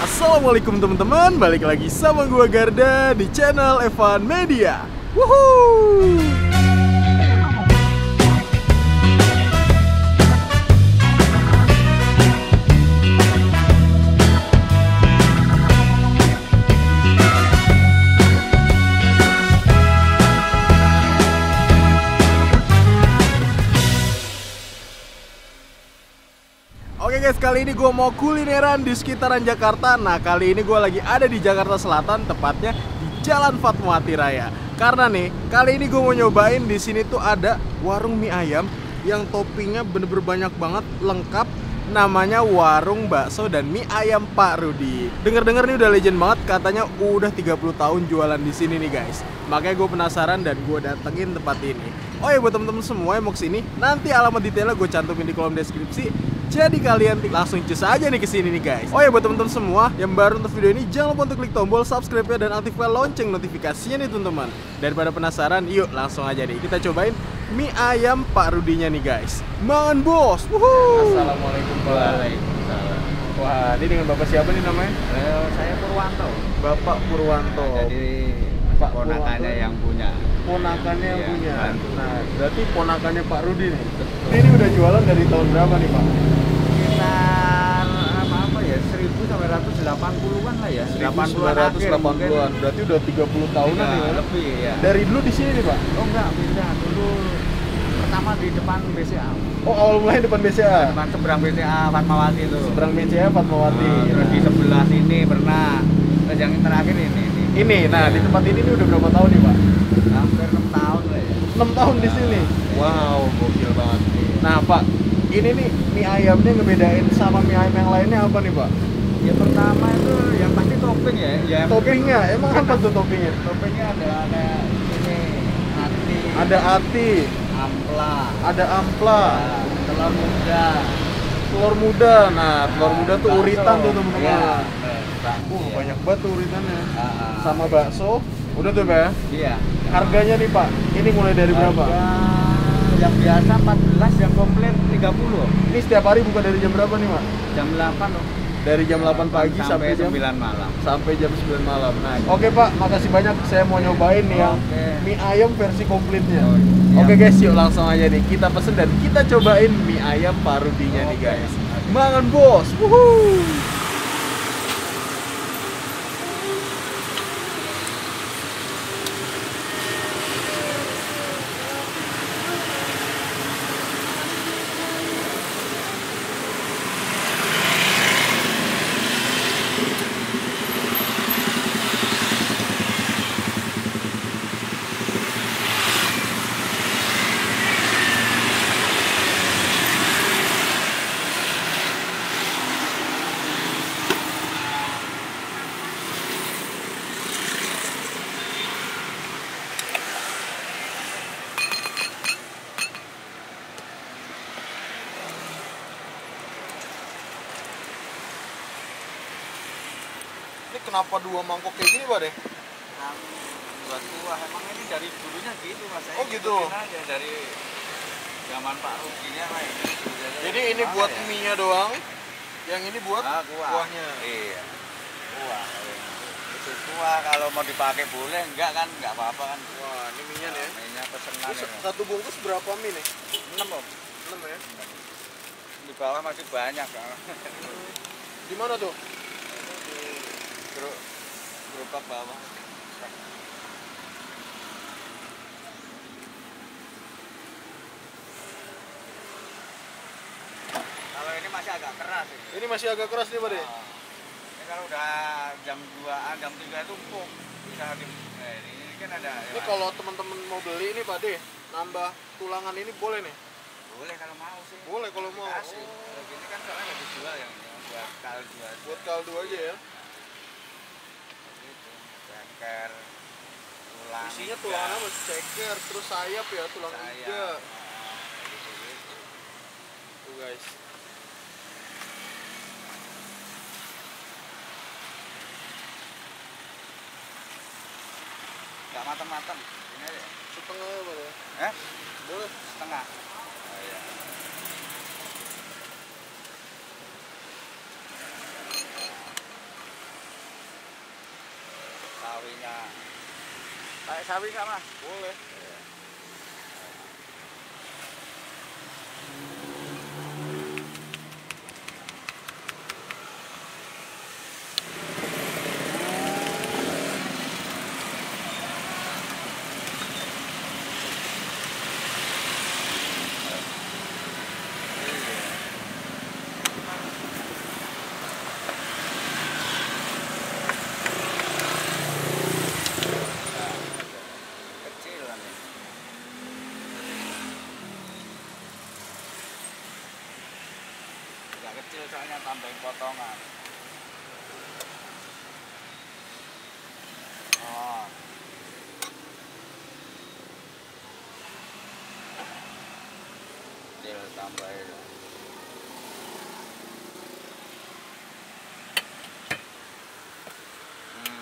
Assalamualaikum teman-teman, balik lagi sama gua Garda di channel Evan Media. Woohoo! Oke guys, kali ini gue mau kulineran di sekitaran Jakarta. Nah, kali ini gue lagi ada di Jakarta Selatan, tepatnya di Jalan Fatmawati Raya. Karena nih, kali ini gue mau nyobain di sini tuh ada warung mie ayam yang toppingnya bener-bener banyak banget, lengkap. Namanya warung bakso dan mie ayam Pak Rudi. Dengar-dengar nih udah legend banget, katanya udah 30 tahun jualan di sini nih guys. Makanya gue penasaran dan gue datengin tempat ini. Oh ya, buat temen-temen semua yang mau kesini, nanti alamat detailnya gue cantumin di kolom deskripsi. Jadi kalian langsung cus aja nih kesini nih guys. Oh ya, buat temen-temen semua yang baru nonton video ini, jangan lupa untuk klik tombol subscribe-nya dan aktifkan lonceng notifikasinya nih teman-teman. Daripada penasaran, yuk langsung aja nih kita cobain mie ayam Pak Rudinya nih guys. Mangan bos. Wuhuu. Assalamualaikum Pak. Waalaikumsalam. Wah, ini dengan bapak siapa nih namanya? Saya Purwanto. Bapak Purwanto. Jadi Pak ponakannya Purwanto. yang punya. Ponakannya yang Iya, punya. bantu. Nah, berarti ponakannya Pak Rudi nih. Ini udah jualan dari tahun berapa nih Pak? Sekitar apa ya? 1000 sampai 180-an lah ya. 80-an akhir mungkin. 1980-an. Berarti udah 30 tahunan nih. Iya, Ya? lebih ya. Dari dulu di sini nih Pak. Oh enggak, beda. Dulu pertama di depan BCA. Oh, awal mulai depan BCA. Depan seberang BCA Fatmawati itu. Seberang BCA Fatmawati. Terus di sebelah sini pernah. Terus yang terakhir ini. Ini, nah di tempat ini udah berapa tahun nih Pak? Hampir 6 tahun lah ya. 6 tahun di sini. Wow, gokil banget. Nah Pak, ini nih mie ayamnya ngebedain sama mie ayam yang lainnya apa nih Pak? Ya pertama itu yang pasti topping ya. Ya Toppingnya, emang apa tuh toppingnya? toppingnya ada ini hati, Ada ati, ampla, ada ampla, ya, telur muda, telur muda. Nah, telur muda tuh bakso. uritan tuh teman-teman. Iya. Banyak banget tuh uritannya. Ah. Sama bakso. Udah tuh Pak ya? Iya. Harganya nih Pak, ini mulai dari berapa? Harga yang biasa 14, yang komplit 30. Ini setiap hari buka dari jam berapa nih Pak? Jam 8 loh. Dari jam 8 pagi sampai jam 9 malam. sampai jam 9 malam. Nah, oke Pak, makasih banyak. Saya mau nyobain nih yang Oke. mie ayam versi komplitnya. Oh, siap. Oke guys, yuk langsung aja nih kita pesen dan kita cobain mie ayam Pak Rudinya nih Oke. guys. Mangan bos. Wuhuu. Ini kenapa dua mangkok kayak gini Pak deh? Buat kuah emang ini dari dulunya gitu Mas. Saya Oh, gitu. ngikutin aja dari zaman Pak Rudinya lah ini. Jadi ini buat mie-nya doang, yang ini buat kuahnya. Iya. Kuah. Itu kuah kalau mau dipakai boleh, enggak kan enggak apa-apa kan. Wah, ini mie-nya nih. Mie-nya pesenan Ini ini. satu bungkus berapa mie nih? 6 Om. 6 ya. Di bawah masih banyak kan. Di mana tuh? Gerobak bawah. Kalau ini masih agak keras ini. Ini masih agak keras nih Pak deh. Ini kalau udah jam 2-an, jam 3 itu empuk. Bisa ini kan ada. Ini kalau teman-teman mau beli ini Pak deh, nambah tulangan ini boleh nih? boleh kalau mau sih. Boleh kalau mau. Dikasih. Oh. Gini kan soalnya nggak dijual yang ini, buat kaldu aja. Buat kaldu aja ya. Gitu. Ceker, tulang. Isinya iga, tulangan apa? Ceker, terus sayap ya, tulang sayap. iga. Nah, gitu-gitu. Tuh guys. Nggak matang-matang. Ini aja. Setengah ya Pak ya? Eh? Boleh. Setengah. Oh, iya. sawinya. Kayak sawi nggak Mas? Boleh. Kecil soalnya tambahin potongan. Oh. Kecil tambahin.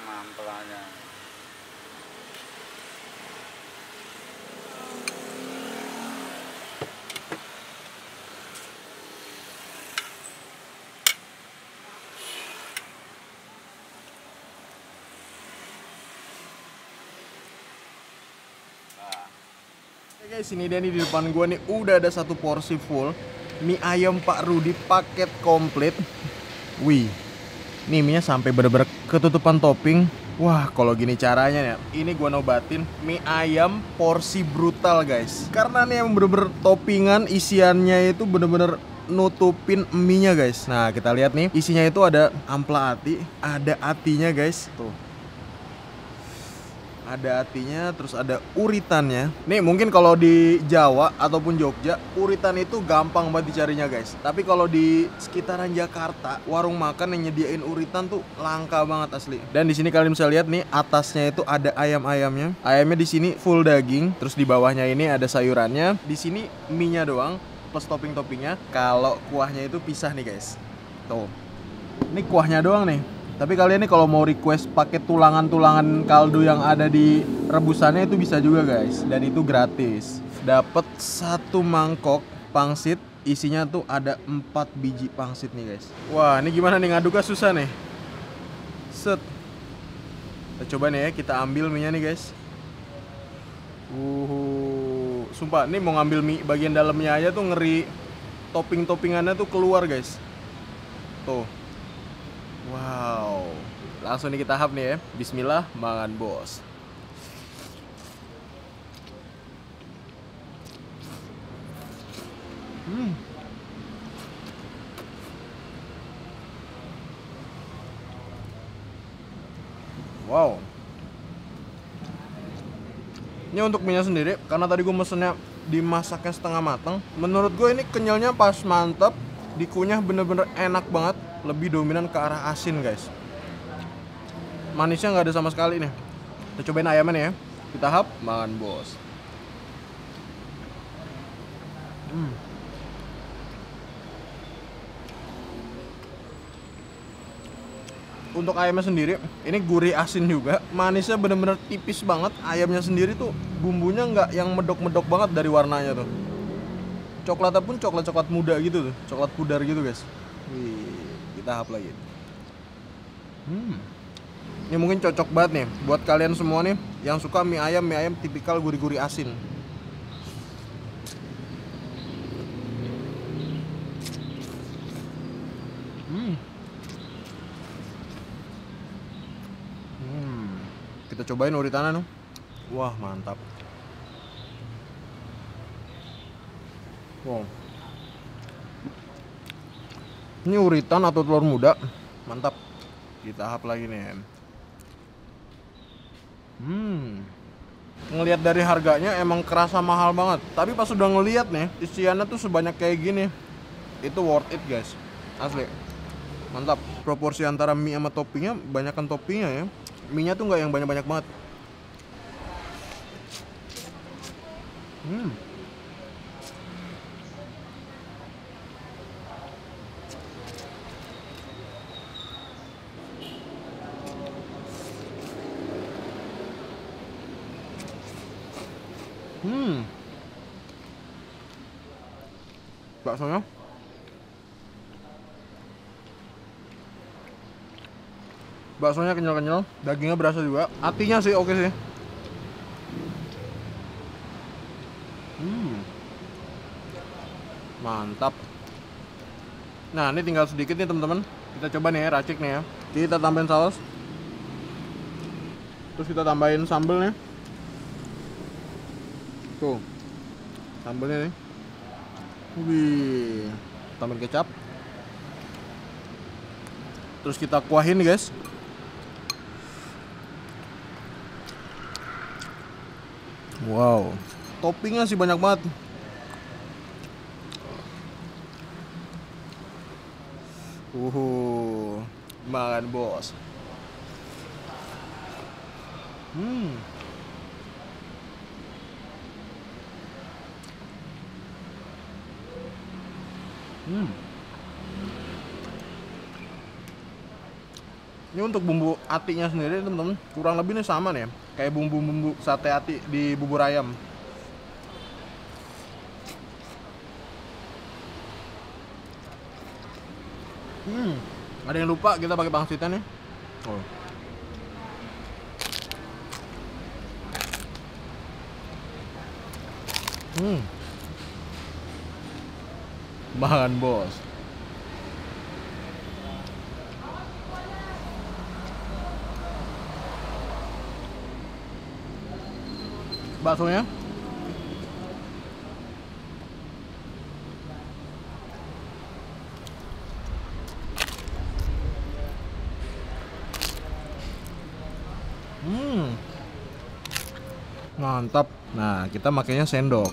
Ampelanya. Oke guys, ini dia nih di depan gua nih udah ada satu porsi full mie ayam Pak Rudi paket komplit. Wih, nih mie-nya sampai bener-bener ketutupan topping. Wah, kalau gini caranya ya, ini gua nobatin mie ayam porsi brutal guys. Karena nih yang bener-bener toppingan isiannya itu bener-bener nutupin mie-nya guys. Nah, kita lihat nih, isinya itu ada ampla ati, ada atinya guys. Tuh. Ada atinya, terus ada uritannya. Nih mungkin kalau di Jawa ataupun Jogja, uritan itu gampang banget dicarinya guys. Tapi kalau di sekitaran Jakarta, warung makan yang nyediain uritan tuh langka banget asli. Dan di sini kalian bisa lihat nih, atasnya itu ada ayam-ayamnya. Ayamnya di sini full daging, terus di bawahnya ini ada sayurannya. Di sini mie-nya doang plus topping-toppingnya. Kalau kuahnya itu pisah nih guys. Tuh. Ini kuahnya doang nih. Tapi kalian nih kalau mau request pakai tulangan-tulangan kaldu yang ada di rebusannya itu bisa juga guys. Dan itu gratis. Dapat satu mangkok pangsit, isinya tuh ada 4 biji pangsit nih guys. Wah, ini gimana nih ngaduknya susah nih. Set. Kita coba nih ya, kita ambil mie-nya nih guys. Sumpah, ini mau ngambil mie bagian dalamnya aja tuh ngeri. Topping-toppingannya tuh keluar guys. Tuh. Wow, langsung nih kita hap nih ya. Bismillah, mangan bos. Wow. Ini untuk mie-nya sendiri, karena tadi gue mesennya dimasaknya setengah matang. Menurut gue ini kenyalnya pas mantep, dikunyah bener-bener enak banget. Lebih dominan ke arah asin guys. Manisnya nggak ada sama sekali nih. Kita cobain ayamnya nih ya. Kita hap, makan bos. Untuk ayamnya sendiri, ini gurih asin juga. Manisnya bener-bener tipis banget. Ayamnya sendiri tuh bumbunya nggak yang medok-medok banget dari warnanya tuh. Coklatnya pun coklat-coklat muda gitu tuh. Coklat pudar gitu guys. Wih. Kita hap lagi. Ini mungkin cocok banget nih buat kalian semua nih yang suka mie ayam tipikal gurih-gurih asin. Kita cobain uritannya nih. Wah, mantap. Wow. Ini uritan atau telur muda, mantap. Kita hap lagi nih. Ngelihat dari harganya emang kerasa mahal banget. Tapi pas udah ngelihat nih, isiannya tuh sebanyak kayak gini, itu worth it guys. Asli, mantap. Proporsi antara mie sama toppingnya, banyakan toppingnya ya. Mie-nya tuh nggak yang banyak-banyak banget. Baksonya Baksonya kenyal-kenyal, dagingnya berasa juga. Atinya sih oke sih. Mantap. Nah, ini tinggal sedikit nih teman-teman. Kita coba nih ya, racik nih ya. Kita tambahin saus. Terus kita tambahin sambelnya. Tuh. Sambelnya nih. Wih. Tambahin kecap. Terus kita kuahin guys. Wow, toppingnya sih banyak banget. Makan bos. Ini untuk bumbu atinya sendiri teman-teman, kurang lebih nih sama nih, kayak bumbu-bumbu sate ati di bubur ayam. Ada yang lupa kita pakai pangsitan ya. Oh. Makan bos. Baksonya mantap. Nah, kita makainya sendok.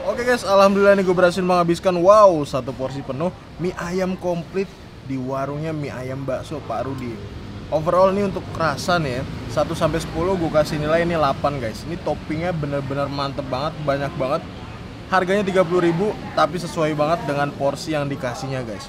Oke guys, alhamdulillah nih gue berhasil menghabiskan satu porsi penuh mie ayam komplit di warungnya mie ayam bakso Pak Rudi. Overall nih untuk rasa nih ya, 1-10 gue kasih nilai ini 8 guys. Ini toppingnya bener-bener mantep banget, banyak banget. Harganya 30.000 tapi sesuai banget dengan porsi yang dikasihnya guys.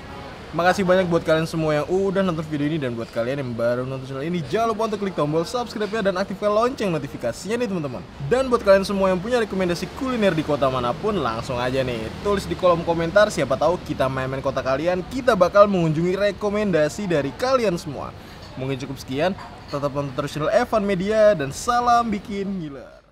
Makasih banyak buat kalian semua yang udah nonton video ini, dan buat kalian yang baru nonton channel ini, jangan lupa untuk klik tombol subscribe-nya dan aktifkan lonceng notifikasinya nih teman-teman. Dan buat kalian semua yang punya rekomendasi kuliner di kota manapun, langsung aja nih tulis di kolom komentar, siapa tahu kita main-main kota kalian, kita bakal mengunjungi rekomendasi dari kalian semua. Mungkin cukup sekian, tetap nonton terus channel Evan Media dan salam bikin gila.